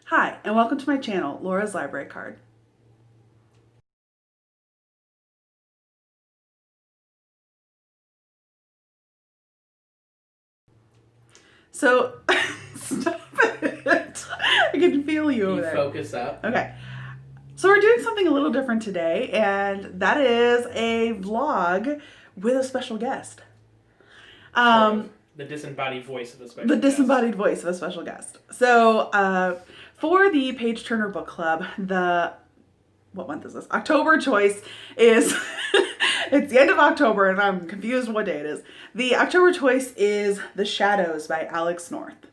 Hi, and welcome to my channel, Laura's Library Card. So, stop it. I can feel you over there. Focus up. Okay. So we're doing something a little different today, and that is a vlog with a special guest. The disembodied voice of a special guest. The disembodied voice of a special guest. So, for the Page Turner Book Club, what month is this? October choice is, it's the end of October and I'm confused what day it is. The October choice is The Shadows by Alex North.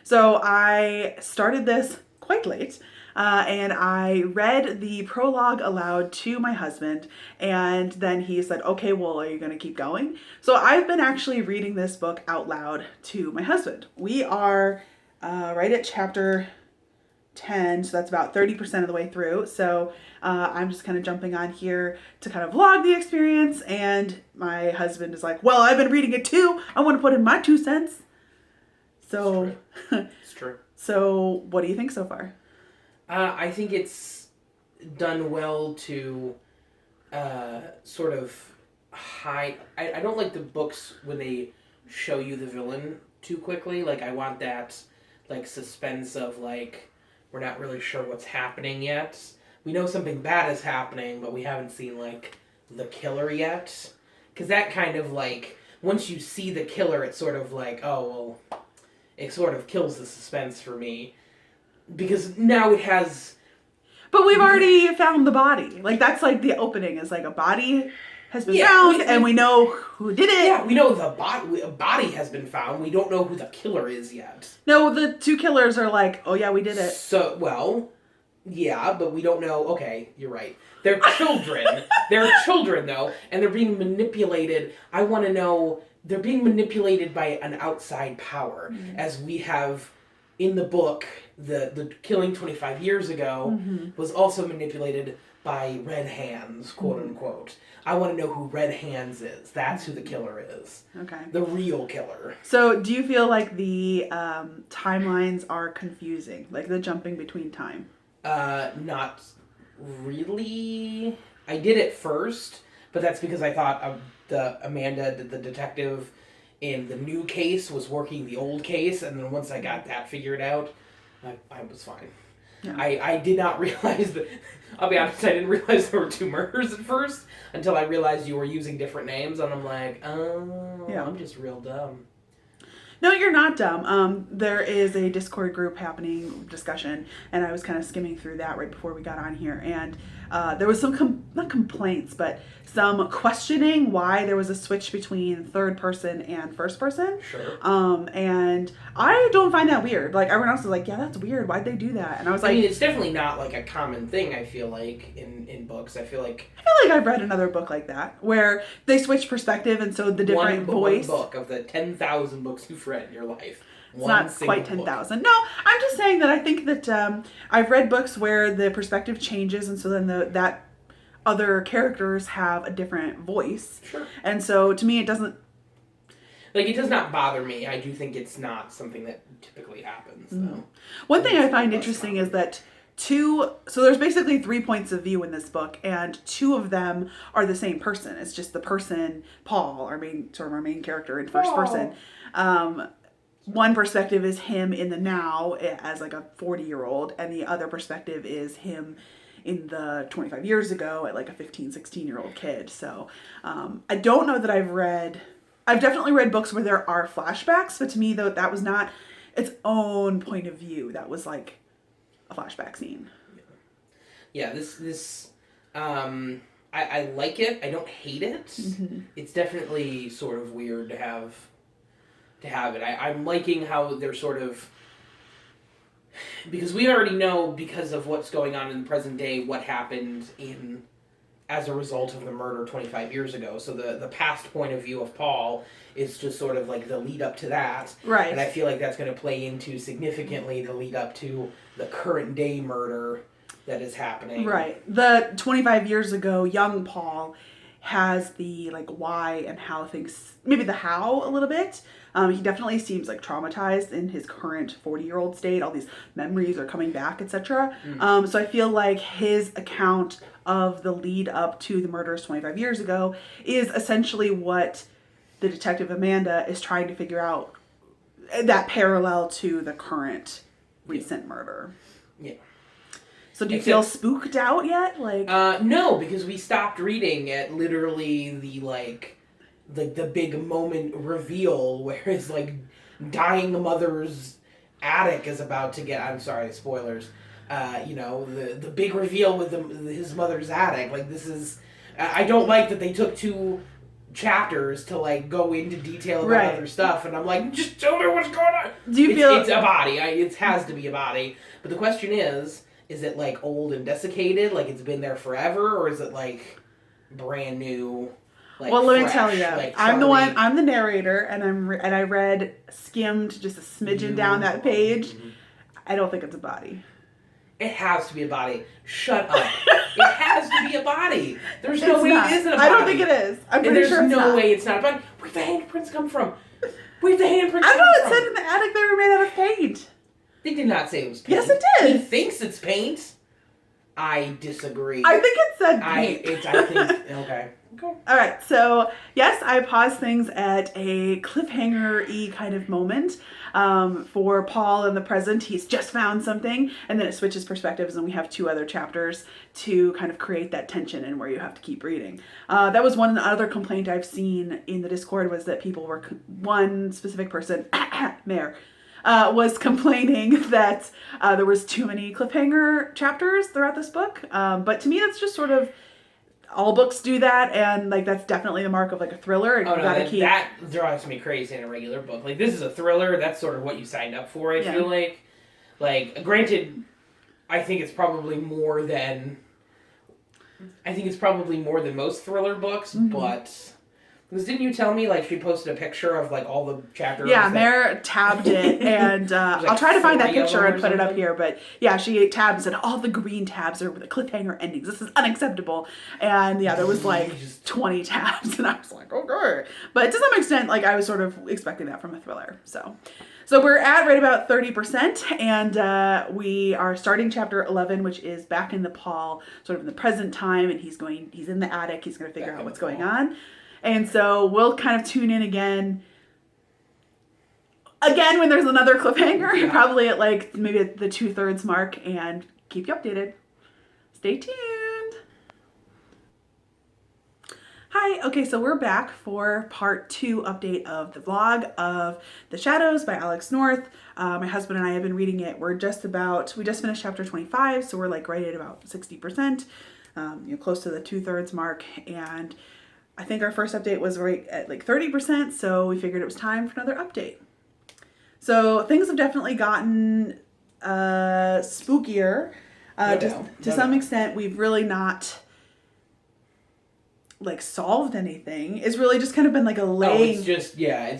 So I started this quite late. And I read the prologue aloud to my husband, and then he said, okay, well, are you going to keep going? So I've been actually reading this book out loud to my husband. We are right at chapter 10, so that's about 30% of the way through. So I'm just kind of jumping on here to kind of vlog the experience, and my husband is like, well, I've been reading it too. I want to put in my 2 cents. So, it's true. So what do you think so far? I think it's done well to sort of hide. I don't like the books when they show you the villain too quickly. Like, I want that, like, suspense of, like, we're not really sure what's happening yet. We know something bad is happening, but we haven't seen, like, the killer yet. Because that kind of, like, once you see the killer, it's sort of like, oh, well, it sort of kills the suspense for me. Because now it has... But we've already found the body. Like, that's like the opening is like a body has been found and we know who did it. Yeah, we know a body has been found. We don't know who the killer is yet. No, the 2 killers are like, oh yeah, we did it. So, well, yeah, but we don't know. Okay, you're right. They're children. They're children, though, and they're being manipulated. I want to know, they're being manipulated by an outside power, as we have... In the book, the killing 25 years ago was also manipulated by Red Hands, quote unquote. I want to know who Red Hands is. That's who the killer is. Okay. The real killer. So do you feel like the timelines are confusing? Like the jumping between time? Not really. I did it first, but that's because I thought Amanda, the detective... in the new case was working the old case, and then once I got that figured out, I was fine. Yeah. I did not realize that, I'll be honest, I didn't realize there were 2 murders at first, until I realized you were using different names, and I'm like, oh, yeah. I'm just real dumb. No, you're not dumb. There is a Discord group happening, discussion, and I was kind of skimming through that right before we got on here, and there was some, not complaints, but some questioning why there was a switch between third person and first person. Sure. And I don't find that weird. Like, everyone else is like, yeah, that's weird. Why'd they do that? And I was like... I mean, it's definitely not, like, a common thing, I feel like, in books. I feel like I've read another book like that, where they switch perspective, and so the different voice... One book of the 10,000 books you've read in your life. It's not quite 10,000. No, I'm just saying that I think that I've read books where the perspective changes, and so then that other characters have a different voice. Sure. And so to me, it doesn't... Like, it does not bother me. I do think it's not something that typically happens, though. One thing I find interesting is that so there's basically 3 points of view in this book, and 2 of them are the same person. It's just the person, Paul, our main character in first person. One perspective is him in the now as like a 40-year-old, and the other perspective is him in the 25 years ago at like a 15, 16-year-old kid. So I don't know that I've definitely read books where there are flashbacks, but to me, though, that was not its own point of view. That was like a flashback scene. Yeah, I like it. I don't hate it. Mm-hmm. It's definitely sort of weird to have it. I'm liking how they're sort of... Because we already know, because of what's going on in the present day, what happened as a result of the murder 25 years ago. So the past point of view of Paul is just sort of like the lead up to that. Right. And I feel like that's going to play into significantly the lead up to the current day murder that is happening. Right. The 25 years ago, young Paul has the like why and how things, maybe the how a little bit, He definitely seems like traumatized in his current 40-year-old state. All these memories are coming back, etc. So I feel like his account of the lead up to the murders 25 years ago is essentially what the detective Amanda is trying to figure out, that parallel to the current recent murder. Yeah. So do you feel spooked out yet? Like, no, because we stopped reading at literally the big moment reveal where his like dying mother's attic is about to get. I'm sorry, spoilers. The big reveal with his mother's attic. Like this is. I don't like that they took 2 chapters to like go into detail about other stuff, and I'm like, just tell me what's going on. Do you feel it's a body? It has to be a body. But the question is it like old and desiccated, like it's been there forever, or is it like brand new? Like well, let fresh, me tell you, like I'm the narrator, and I skimmed just a smidgen down that page. Mm-hmm. I don't think it's a body. It has to be a body. Shut up. It has to be a body. There's no way it isn't a body. I don't think it is. I'm pretty sure it's not. There's no way it's not a body. Where'd the handprints come from? I know it said in the attic they were made out of paint. They did not say it was paint. Yes, it did. He thinks it's paint. I disagree. I think it said paint. I think, okay. All right, so yes, I paused things at a cliffhanger-y kind of moment. For Paul in the present, he's just found something, and then it switches perspectives, and we have 2 other chapters to kind of create that tension and where you have to keep reading. That was one other complaint I've seen in the Discord, was that people were, one specific person, Mayor, was complaining that there was too many cliffhanger chapters throughout this book. But to me, that's just sort of, all books do that, and like that's definitely the mark of like a thriller. And that drives me crazy in a regular book. Like this is a thriller. That's sort of what you signed up for. I feel like. Like granted, I think it's probably more than most thriller books, but. Because didn't you tell me, like, she posted a picture of, like, all the chapters? Yeah, Mare tabbed it, and like I'll try to find that picture and put it up here, but yeah, she tabbed and said, all the green tabs are the cliffhanger endings. This is unacceptable. And yeah, there was, like, 20 tabs, and I was like, okay. But to some extent, like, I was sort of expecting that from a thriller, so... So we're at right about 30%, and we are starting chapter 11, which is back in the Paul, sort of in the present time, and he's in the attic, he's going to figure out what's going on. And so we'll kind of tune in again when there's another cliffhanger, probably at like maybe at the 2/3 mark, and keep you updated. Stay tuned. Hi, okay, so we're back for part 2 update of the vlog of The Shadows by Alex North. My husband and I have been reading it. We just finished chapter 25, so we're like right at about 60%, close to the 2/3 mark, and I think our first update was right at like 30%, so we figured it was time for another update. So things have definitely gotten spookier. To some extent, we've really not like solved anything. It's really just kind of been like a laying. It's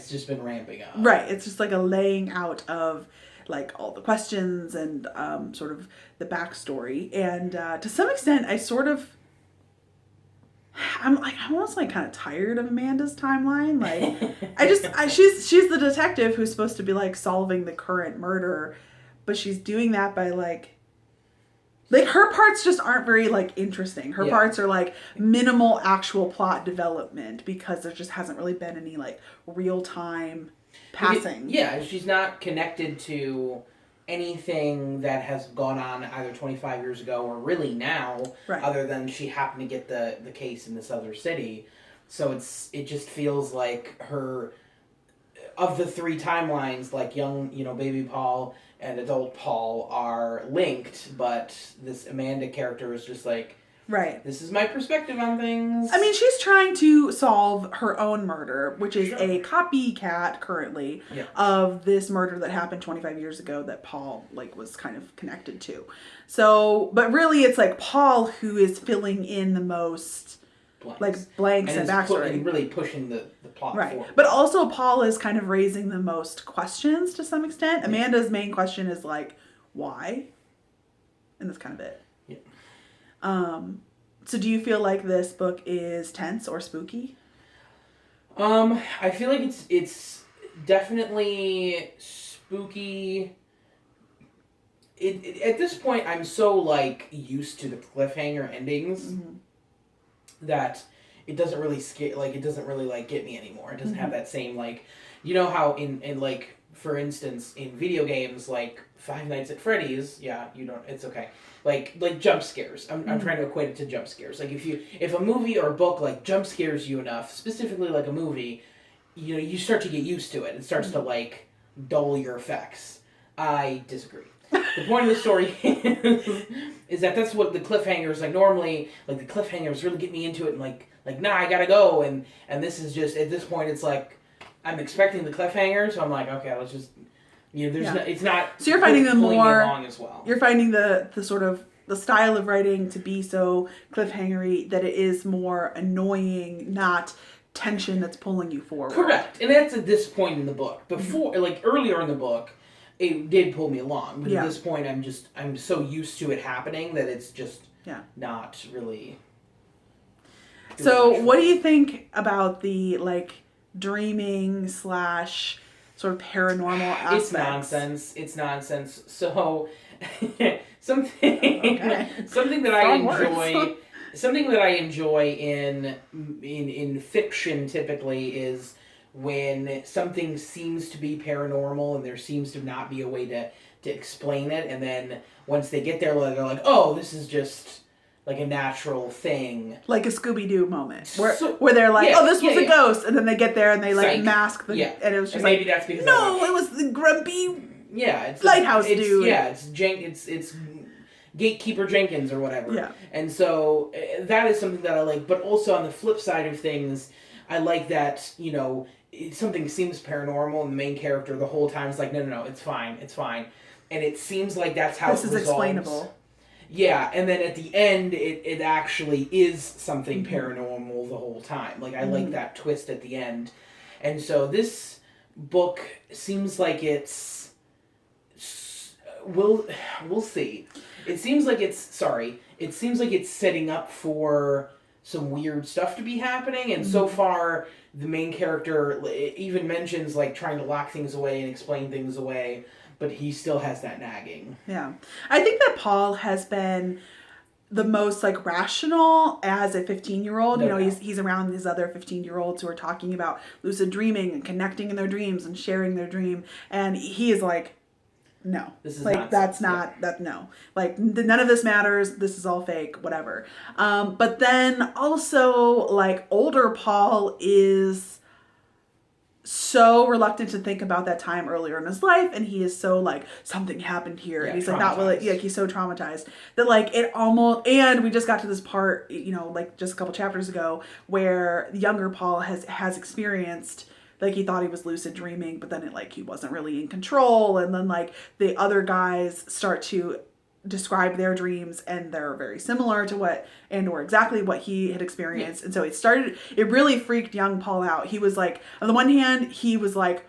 just been ramping up. Right. It's just like a laying out of like all the questions and sort of the backstory. And to some extent, I'm almost like kind of tired of Amanda's timeline. Like she's the detective who's supposed to be like solving the current murder, but she's doing that by like her parts just aren't very like interesting. Her parts are like minimal actual plot development because there just hasn't really been any like real time passing. She's not connected to anything that has gone on either 25 years ago or really now, other than she happened to get the case in this other city. So it just feels like her, of the 3 timelines, like young, baby Paul and adult Paul are linked, but this Amanda character is just like, this is my perspective on things. I mean, she's trying to solve her own murder, which is a copycat currently of this murder that happened 25 years ago that Paul like was kind of connected to. So, but really it's like Paul who is filling in the most blanks and backstory. And really pushing the plot forward. But also Paul is kind of raising the most questions to some extent. Amanda's main question is like, why? And that's kind of it. So do you feel like this book is tense or spooky? I feel like it's definitely spooky. At this point, I'm so like used to the cliffhanger endings that it doesn't really scare. Like it doesn't really like get me anymore. It doesn't have that same like, you know how in like for instance in video games like Five Nights at Freddy's. Yeah, you don't. It's okay. Like jump scares. I'm trying to equate it to jump scares. Like if a movie or a book like jump scares you enough, specifically like a movie, you know you start to get used to it. It starts to like dull your effects. I disagree. The point of the story is that that's what the cliffhangers like. Normally, like the cliffhangers really get me into it, and like nah, I gotta go, and this is just at this point it's like I'm expecting the cliffhanger, so I'm like okay, let's just there's no, it's not. So you're finding them more along as well. You're finding the sort of the style of writing to be so cliffhangery that it is more annoying, not tension that's pulling you forward. Correct, and that's at this point in the book. Before, like earlier in the book, it did pull me along, but at this point, I'm so used to it happening that it's just not really. So, what do you think about the like dreaming / sort of paranormal aspects? It's nonsense. So, something that I enjoy. Something that I enjoy in fiction typically is when something seems to be paranormal and there seems to not be a way to explain it, and then once they get there, they're like, oh, this is just like a natural thing. Like a Scooby-Doo moment. Where they're like, oh, this was a ghost, and then they get there and they like mask the... And it was just maybe that's because no, it was the grumpy it's lighthouse dude. Yeah, it's Gatekeeper Jenkins or whatever. Yeah. And so that is something that I like. But also on the flip side of things, I like that, something seems paranormal and the main character the whole time is like, no, it's fine. And it seems like that's how this is explainable. Yeah, and then at the end, it actually is something paranormal the whole time. Like, I like that twist at the end. And so this book seems like it's... We'll see. It seems like it's setting up for some weird stuff to be happening, and so far the main character even mentions like trying to lock things away and explain things away, but he still has that nagging. Yeah. I think that Paul has been the most like rational as a 15-year-old. He's around these other 15-year-olds who are talking about lucid dreaming and connecting in their dreams and sharing their dream, and he is like, no, this is like nonsense. That's not that. No, like none of this matters. This is all fake. Whatever. But then also like older Paul is so reluctant to think about that time earlier in his life, and he is so like something happened here, and he's like not really. Yeah, he's so traumatized that like it almost. And we just got to this part, like just a couple chapters ago, where the younger Paul has experienced. Like he thought he was lucid dreaming, but then he wasn't really in control. And then like the other guys start to describe their dreams, and they're very similar to or exactly what he had experienced. And so it really freaked young Paul out. He was like, on the one hand, he was like,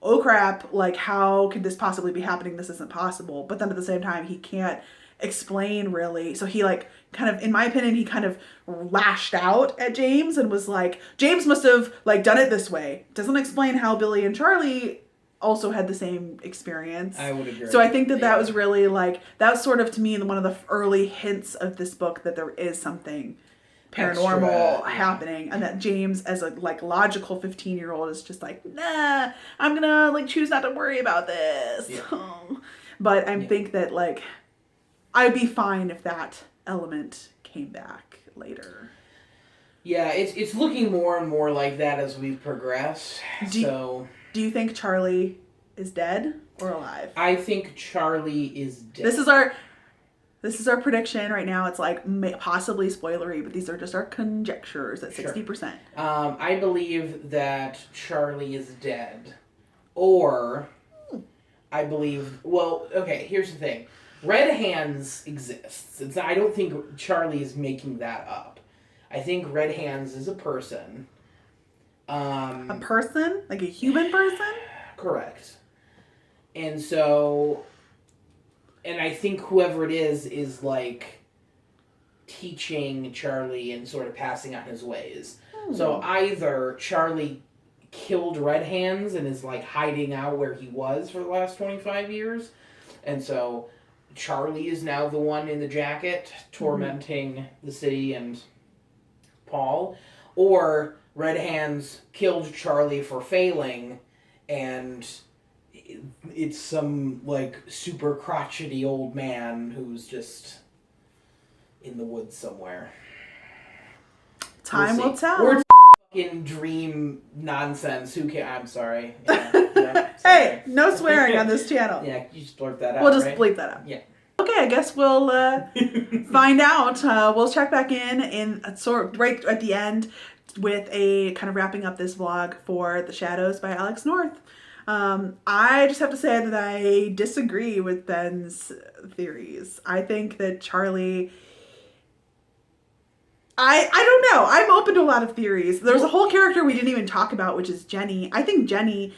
oh crap, like how could this possibly be happening? This isn't possible. But then at the same time, he can't explain really. So he like kind of, in my opinion, he kind of lashed out at James and was like, James must have like done it this way. Doesn't explain how Billy and Charlie also had the same experience. I would agree. So I think that was really like, that was sort of to me one of the early hints of this book that there is something paranormal happening, and that James as a like logical 15-year-old is just like, nah, I'm gonna like choose not to worry about this. But I think that like I'd be fine if that element came back later. Yeah, it's looking more and more like that as we progress. Do you think Charlie is dead or alive? I think Charlie is dead. This is our prediction right now. It's like possibly spoilery, but these are just our conjectures at 60%. I believe that Charlie is dead. Or I believe... Well, okay, here's the thing. Red Hands exists. I don't think Charlie is making that up. I think Red Hands is a person. A person? Like a human person? Correct. And so... And I think whoever it is like teaching Charlie and sort of passing on his ways. So either Charlie killed Red Hands and is like hiding out where he was for the last 25 years. And so Charlie is now the one in the jacket tormenting the city and Paul. Or Red Hands killed Charlie for failing, and it's some like super crotchety old man who's just in the woods somewhere. Time will tell. Or it's fucking dream nonsense. Who can? I'm sorry. Yeah, sorry. Hey, no swearing on this channel. Yeah, you just blurt that out. We'll just right? bleep that out. Yeah. Okay, I guess we'll find out. We'll check back in sort of right at the end with a kind of wrapping up this vlog for The Shadows by Alex North. I just have to say that I disagree with Ben's theories. I think that Charlie... I don't know. I'm open to a lot of theories. There's a whole character we didn't even talk about, which is Jenny. I think Jenny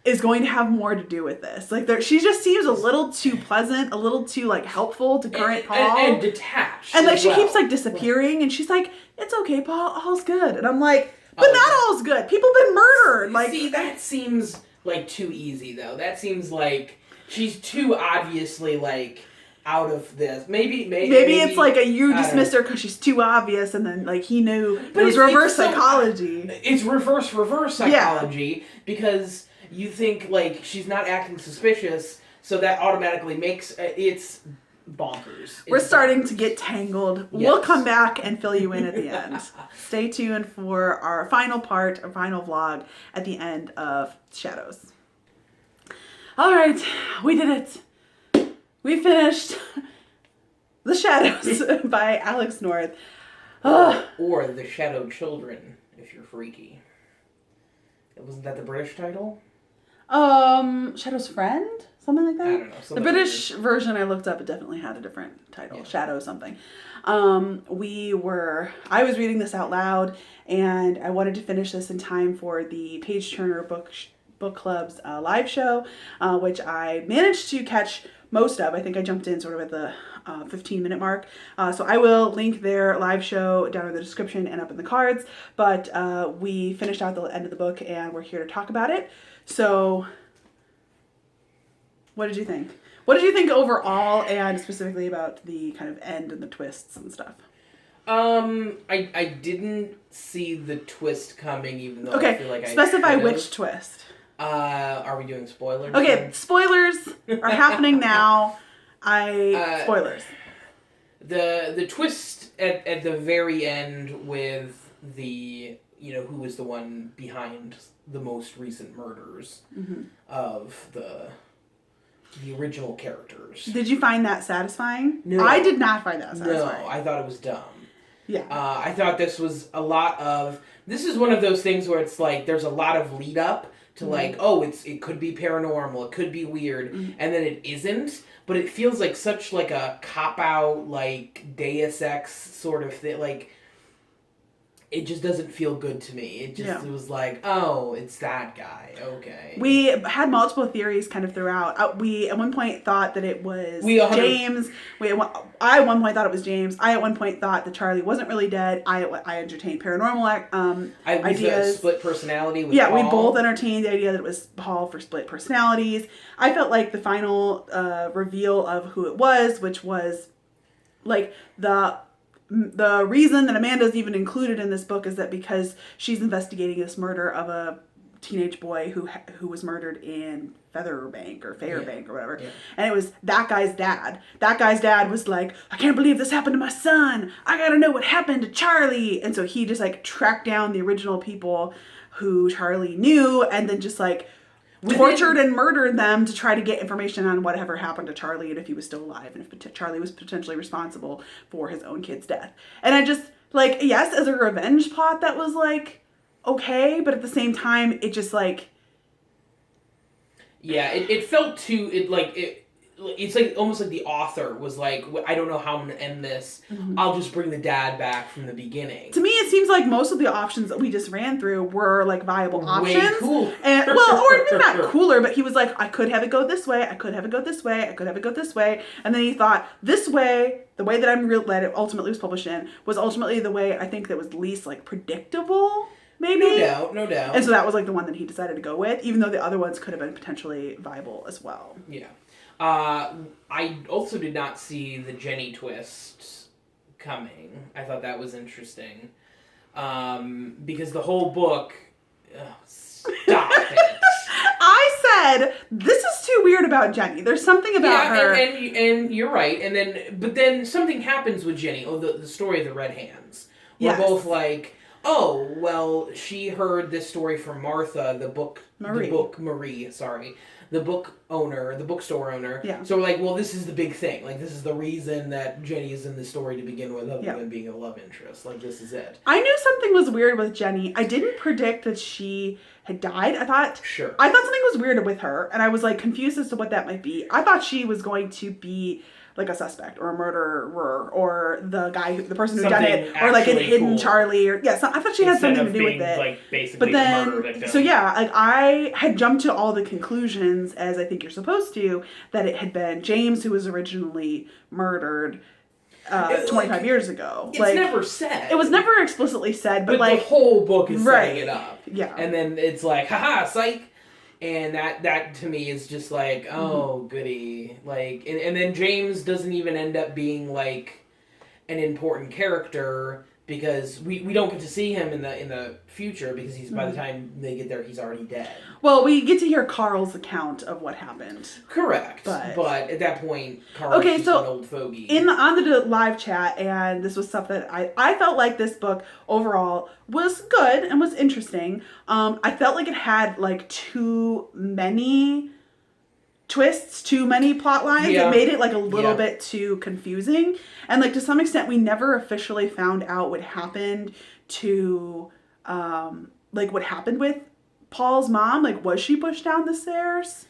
is going to have more to do with this. Like, she just seems a little too pleasant, a little too, like, helpful to current Paul. And detached. And, like, she keeps, like, disappearing, and she's like, it's okay, Paul, all's good. And I'm like, but not all's good. People have been murdered. Like, see, that seems, like, too easy, though. That seems like she's too obviously, like... out of this. Maybe it's like you dismissed her because she's too obvious, and then like he knew. But it was reverse psychology. It's reverse psychology because you think like she's not acting suspicious, so that automatically makes it's bonkers. We're starting to get tangled. Yes. We'll come back and fill you in at the end. Stay tuned for our final vlog at the end of Shadows. All right, we did it. We finished The Shadows by Alex North. Or The Shadow Children, if you're freaky. Wasn't that the British title? Shadow's Friend? Something like that? I don't know. The British version I looked up, it definitely had a different title. Yeah. Shadow something. I was reading this out loud, and I wanted to finish this in time for the Page Turner Book Club's live show, which I managed to catch most of. I think I jumped in sort of at the 15-minute mark. So I will link their live show down in the description and up in the cards. But we finished out the end of the book, and we're here to talk about it. So what did you think? What did you think overall, and specifically about the kind of end and the twists and stuff? I didn't see the twist coming, even though I feel like specify which twist. Are we doing spoilers? Okay, spoilers are happening now. Spoilers. The twist at the very end with the, who was the one behind the most recent murders of the original characters. Did you find that satisfying? No. I did not find that satisfying. No, I thought it was dumb. Yeah. I thought this was this is one of those things where it's like there's a lot of lead up to like, it could be paranormal, it could be weird, and then it isn't, but it feels like such like a cop-out, like Deus Ex sort of thing, like, it just doesn't feel good to me. It was like, oh, it's that guy, okay. We had multiple theories kind of throughout. We at one point thought that it was James. I at one point thought it was James. I at one point thought that Charlie wasn't really dead. I entertained paranormal ideas. Split personality with Paul. We both entertained the idea that it was Paul for split personalities. I felt like the final reveal of who it was, which was like the reason that Amanda's even included in this book is that because she's investigating this murder of a teenage boy who was murdered in Fairbank or whatever. Yeah. And it was that guy's dad. That guy's dad was like, I can't believe this happened to my son. I gotta know what happened to Charlie. And so he just like tracked down the original people who Charlie knew and then just like tortured and murdered them to try to get information on whatever happened to Charlie and if he was still alive and if Charlie was potentially responsible for his own kid's death. And I just, like, yes, as a revenge plot, that was, like, okay, but at the same time, it just, like... Yeah, it felt too, it's like almost like the author was like, I don't know how I'm going to end this. I'll just bring the dad back from the beginning. To me, it seems like most of the options that we just ran through were like viable options. Way cool. And or maybe not cooler, but he was like, I could have it go this way. I could have it go this way. I could have it go this way. And then he thought, this way, the way that that it ultimately was published in, was ultimately the way I think that was least like predictable. maybe. No doubt, no doubt. And so that was like the one that he decided to go with, even though the other ones could have been potentially viable as well. Yeah. I also did not see the Jenny twist coming. I thought that was interesting. Because the whole book... stop it. I said, this is too weird about Jenny. There's something about her. And you're right. But then something happens with Jenny. Oh, the story of the Red Hands. We're both like, oh, well, she heard this story from Martha, the bookstore owner. Yeah. So we're like, well, this is the big thing. Like, this is the reason that Jenny is in the story to begin with, other than being a love interest. Like, this is it. I knew something was weird with Jenny. I didn't predict that she had died. I thought something was weird with her, and I was like confused as to what that might be. I thought she was going to be like a suspect or a murderer or the person who done it, or like a hidden Charlie, or I thought she had something to do with it. Like basically, but then a murder victim. So like I had jumped to all the conclusions, as I think you're supposed to, that it had been James who was originally murdered 25 years ago. It's never said. It was never explicitly said, but like the whole book is setting it up. Yeah. And then it's like, haha, psych. And that to me is just like, oh, goody. Like, and then James doesn't even end up being like an important character, because we don't get to see him in the future, because he's by the time they get there, he's already dead. Well, we get to hear Carl's account of what happened. Correct. But at that point, Carl's just an old fogey. On the live chat, and this was stuff that I felt like this book overall was good and was interesting. I felt like it had like too many twists, too many plot lines. It made it like a little bit too confusing, and like to some extent we never officially found out what happened to what happened with Paul's mom. Like, was she pushed down the stairs?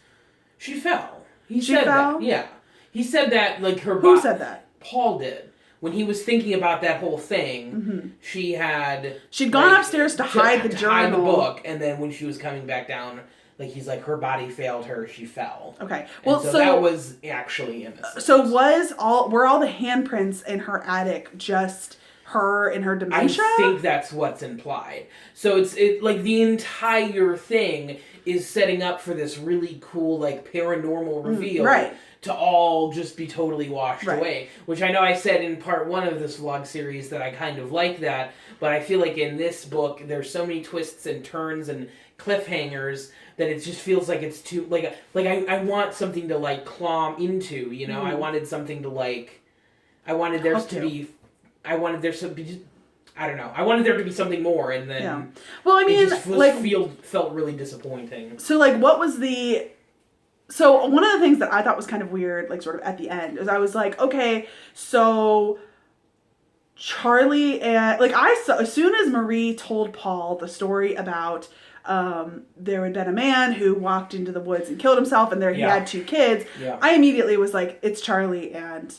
She fell. She said fell? That. Yeah, he said that. Like, her who said that? Paul did. When he was thinking about that whole thing, she'd gone upstairs to hide the journal, hide the book, and then when she was coming back down, like, he's like, her body failed her, she fell. Okay. Well, so that was actually innocent. So were all the handprints in her attic just her in her dementia? I think that's what's implied. So it's like the entire thing is setting up for this really cool, like, paranormal reveal. Right. To all just be totally washed away. Which I know I said in part 1 of this vlog series that I kind of like that, but I feel like in this book there's so many twists and turns and cliffhangers that it just feels like it's too, I want something to, like, clomb into, you know? I wanted something to, like, I wanted there to be something more, and then... Yeah. Well, I mean, it just felt really disappointing. So, like, what was the... So, one of the things that I thought was kind of weird, like, sort of at the end, is I was like, okay, so Charlie and... Like, I saw... As soon as Marie told Paul the story about there had been a man who walked into the woods and killed himself, and he had 2 kids, I immediately was like, it's Charlie and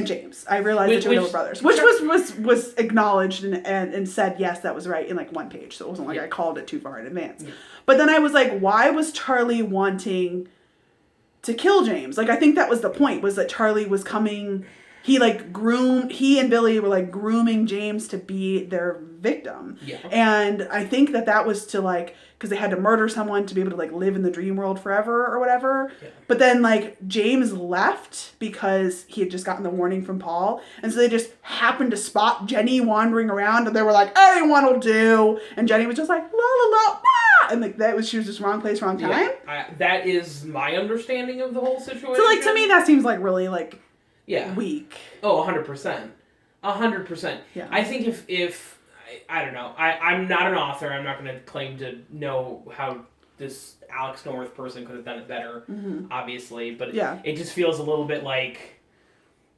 James. I realized the 2 were brothers, which was acknowledged and said, yes, that was right, in like 1 page. So it wasn't like I called it too far in advance. Yeah. But then I was like, why was Charlie wanting to kill James? Like, I think that was the point, was that Charlie was coming... He and Billy were like grooming James to be their victim. Yeah. And I think that was to, like, because they had to murder someone to be able to, like, live in the dream world forever or whatever. Yeah. But then, like, James left because he had just gotten the warning from Paul. And so they just happened to spot Jenny wandering around, and they were like, anyone will do. And Jenny was just like, la la la, ah! And like she was just wrong place, wrong time. Yeah. That is my understanding of the whole situation. So, like, to me that seems like really, like, weak. Oh, 100%. 100%. Yeah. I think if I don't know. I'm not an author. I'm not going to claim to know how this Alex North person could have done it better, obviously. But it just feels a little bit like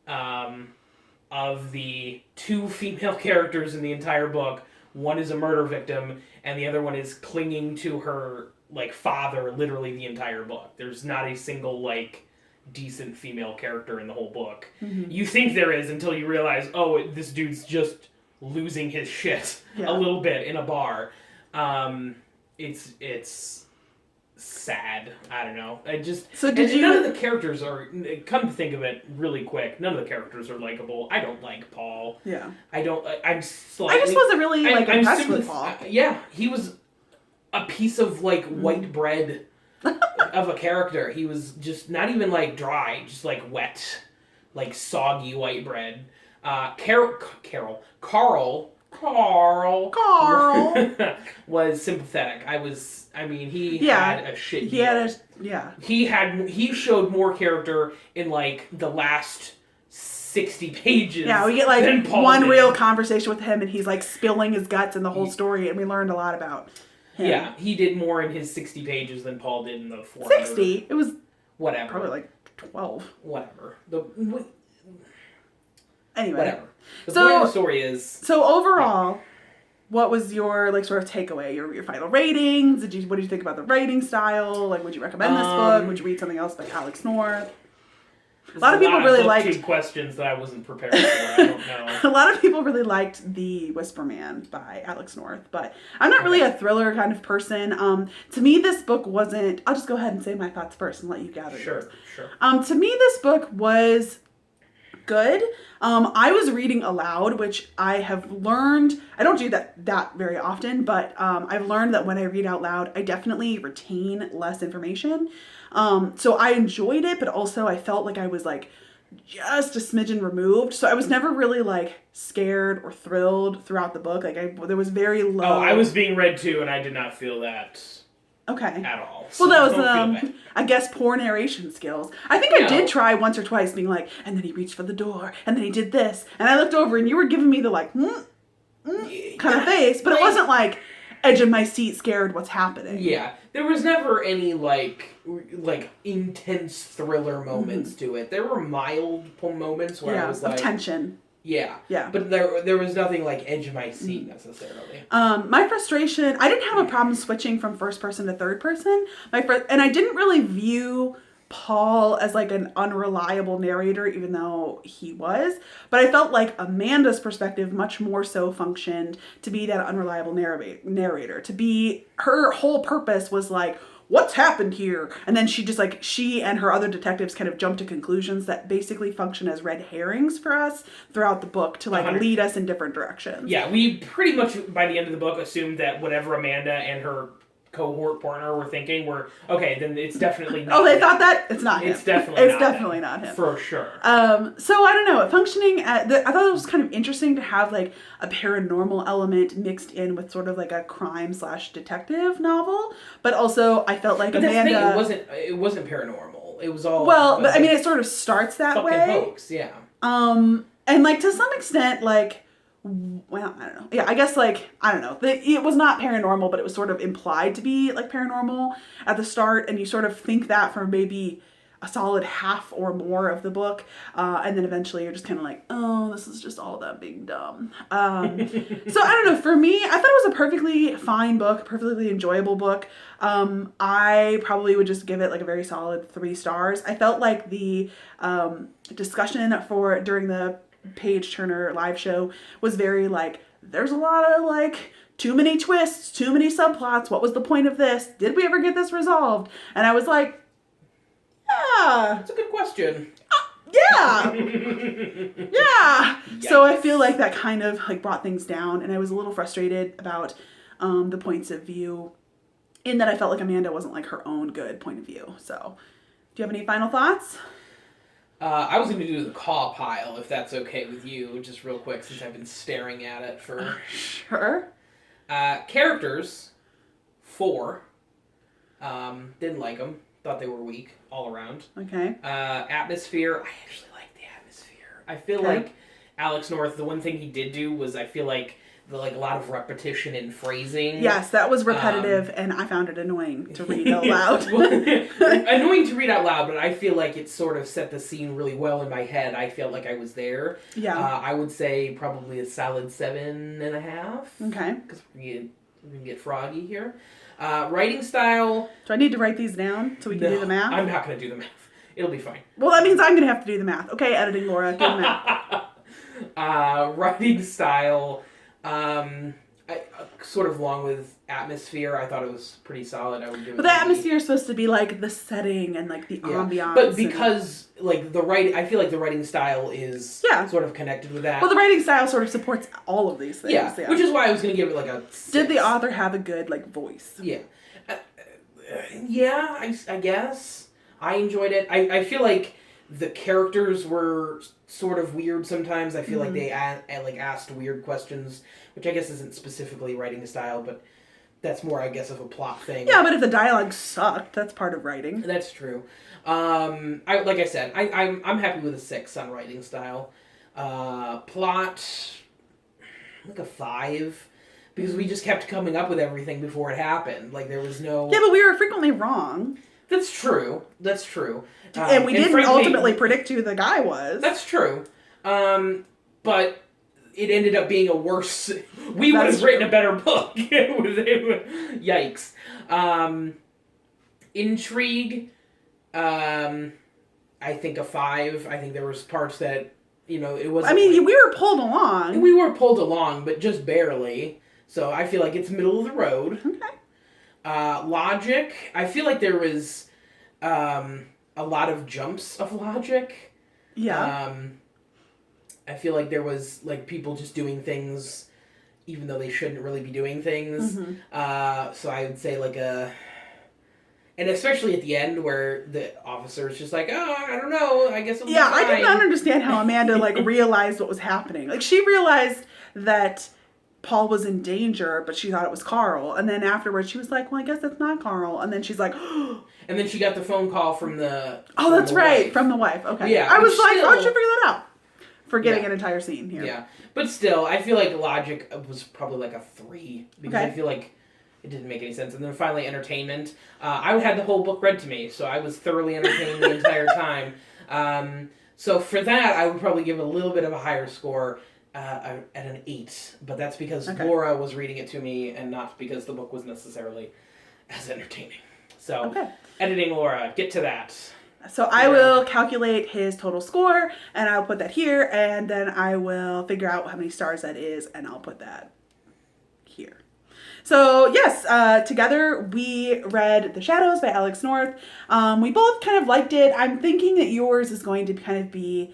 of the 2 female characters in the entire book, one is a murder victim, and the other one is clinging to her, like, father literally the entire book. There's not a single, like, decent female character in the whole book. You think there is until you realize, oh, this dude's just losing his shit a little bit in a bar. It's sad. I don't know. I just So did you? None of the characters are. Come to think of it, really quick, none of the characters are likable. I don't like Paul. Yeah. I don't. I'm slightly. I just wasn't really like impressed with Paul. Yeah, he was a piece of like white bread of a character. He was just not even like dry, just like wet, like soggy white bread. Carl was sympathetic. I mean, he had a shit deal. He showed more character in like the last 60 pages. Yeah, we get like than Paul one did. real conversation with him, and he's like spilling his guts in the whole story, and we learned a lot about him. Yeah, he did more in his 60 pages than Paul did in the 400. 60? It was whatever. Probably like 12. Whatever. Anyway. Whatever. The point of the story is... So overall, what was your like sort of takeaway? Your final ratings? What did you think about the writing style? Like, would you recommend this book? Would you read something else by Alex North? A lot of people really liked questions that I wasn't prepared for. I don't know. A lot of people really liked The Whisper Man by Alex North, but I'm not really a thriller kind of person. To me, this book wasn't. I'll just go ahead and say my thoughts first and let you gather yours. Sure. To me, this book was good. I was reading aloud, which I have learned, I don't do that very often, but I've learned that when I read out loud, I definitely retain less information. So I enjoyed it, but also I felt like I was like just a smidgen removed. So I was never really like scared or thrilled throughout the book. Like there was very low. Oh, I was being read too, and I did not feel that. Okay. At all. So well, that was, I guess, poor narration skills. I think I did try once or twice being like, and then he reached for the door, and then he did this. And I looked over, and you were giving me the like, kind of face, but it wasn't like edge of my seat scared what's happening. Yeah. There was never any like intense thriller moments to it. There were mild moments where I was like... of tension. Yeah. But there was nothing like edge of my seat necessarily. My frustration, I didn't have a problem switching from first person to third person. And I didn't really view Paul as like an unreliable narrator, even though he was. But I felt like Amanda's perspective much more so functioned to be that unreliable narrator. To be, her whole purpose was like, what's happened here? And then she and her other detectives kind of jump to conclusions that basically function as red herrings for us throughout the book to like 100. Lead us in different directions. Yeah, we pretty much by the end of the book assumed that whatever Amanda and her cohort partner were thinking were, okay, then it's definitely not they thought that? It's not him. It's definitely not him. For sure. So I don't know, functioning I thought it was kind of interesting to have like a paranormal element mixed in with sort of like a crime/detective novel, but also I felt like Amanda... it wasn't paranormal. It was all... Well, but I mean, it sort of starts that way. Hoax, yeah. And like to some extent, like, well, I don't know. Yeah, I guess like, I don't know. It was not paranormal, but it was sort of implied to be like paranormal at the start. And you sort of think that for maybe a solid half or more of the book. And then eventually you're just kind of like, oh, this is just all that being dumb. So I don't know. For me, I thought it was a perfectly fine book, perfectly enjoyable book. I probably would just give it like a very solid 3 stars. I felt like the discussion during the Page Turner live show was very like, there's a lot of like too many twists, too many subplots. What was the point of this? Did we ever get this resolved? And I was like, yeah. That's a good question. Yeah. Yeah. Yikes. So I feel like that kind of like brought things down, and I was a little frustrated about the points of view in that I felt like Amanda wasn't like her own good point of view. So do you have any final thoughts? I was going to do the caw pile, if that's okay with you, just real quick, since I've been staring at it for... Sure. Characters, 4. Didn't like them. Thought they were weak all around. Okay. Atmosphere, I actually like the atmosphere. I feel like Alex North, the one thing he did do was I feel like a lot of repetition in phrasing. Yes, that was repetitive, and I found it annoying to read out loud. Annoying to read out loud, but I feel like it sort of set the scene really well in my head. I felt like I was there. Yeah. I would say probably a solid 7.5. Okay. Because we can get froggy here. Writing style... Do I need to write these down so we can do the math? I'm not going to do the math. It'll be fine. Well, that means I'm going to have to do the math. Okay, editing Laura, do the math. Writing style... Sort of along with atmosphere, I thought it was pretty solid. I would give it. But the atmosphere is supposed to be like the setting and like the ambiance. But because like the writing, I feel like the writing style is sort of connected with that. Well, the writing style sort of supports all of these things. Yeah, which is why I was going to give it like a 6. Did the author have a good like voice? Yeah. Yeah, I guess. I enjoyed it. I feel like the characters were sort of weird sometimes. I feel like they asked weird questions, which I guess isn't specifically writing style, but that's more, I guess, of a plot thing. Yeah, but if the dialogue sucked, that's part of writing. That's true. I'm happy with a 6 on writing style. Plot, like a 5. Because we just kept coming up with everything before it happened. Like, there was no... Yeah, but we were frequently wrong. That's true. And we didn't ultimately predict who the guy was. That's true. But it ended up being a worse... We would have written a better book with him. Yikes. Intrigue, I think a 5. I think there was parts that, it wasn't... I mean, we were pulled along. We were pulled along, but just barely. So I feel like it's middle of the road. Okay. Logic, I feel like there was a lot of jumps of logic. Yeah. I feel like there was like people just doing things even though they shouldn't really be doing things. So I would say like and especially at the end where the officer is just like, oh, I don't know, I guess it'll be fine. I did not understand how Amanda like realized what was happening. Like she realized that Paul was in danger, but she thought it was Carl. And then afterwards she was like, well, I guess that's not Carl. And then she's like, and then she got the phone call from the... Oh, that's right. Wife. From the wife. Okay. Yeah. I was like, how'd you figure that out? Forgetting an entire scene here. Yeah. But still, I feel like logic was probably like a 3. Because I feel like it didn't make any sense. And then finally entertainment. I had the whole book read to me, so I was thoroughly entertained the entire time. So for that, I would probably give it a little bit of a higher score. At an 8, but that's because Laura was reading it to me and not because the book was necessarily as entertaining. So, editing Laura, get to that. So I will calculate his total score, and I'll put that here, and then I will figure out how many stars that is, and I'll put that here. So yes, together we read The Shadows by Alex North. We both kind of liked it. I'm thinking that yours is going to kind of be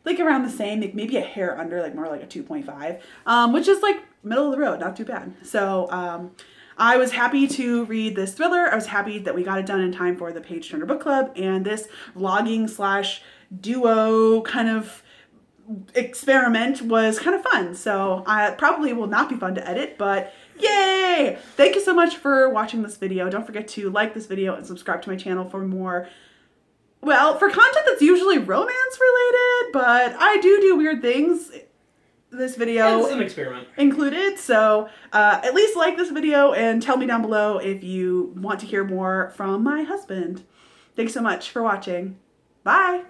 like around the same, like maybe a hair under, like more like a 2.5, which is like middle of the road, not too bad. So I was happy to read this thriller. I was happy that we got it done in time for the Page Turner Book Club, and this vlogging / duo kind of experiment was kind of fun. So it probably will not be fun to edit, but yay! Thank you so much for watching this video. Don't forget to like this video and subscribe to my channel for more, well, for content that's usually romance related, but I do weird things. This video it's an experiment included, so at least like this video and tell me down below if you want to hear more from my husband. Thanks so much for watching. Bye!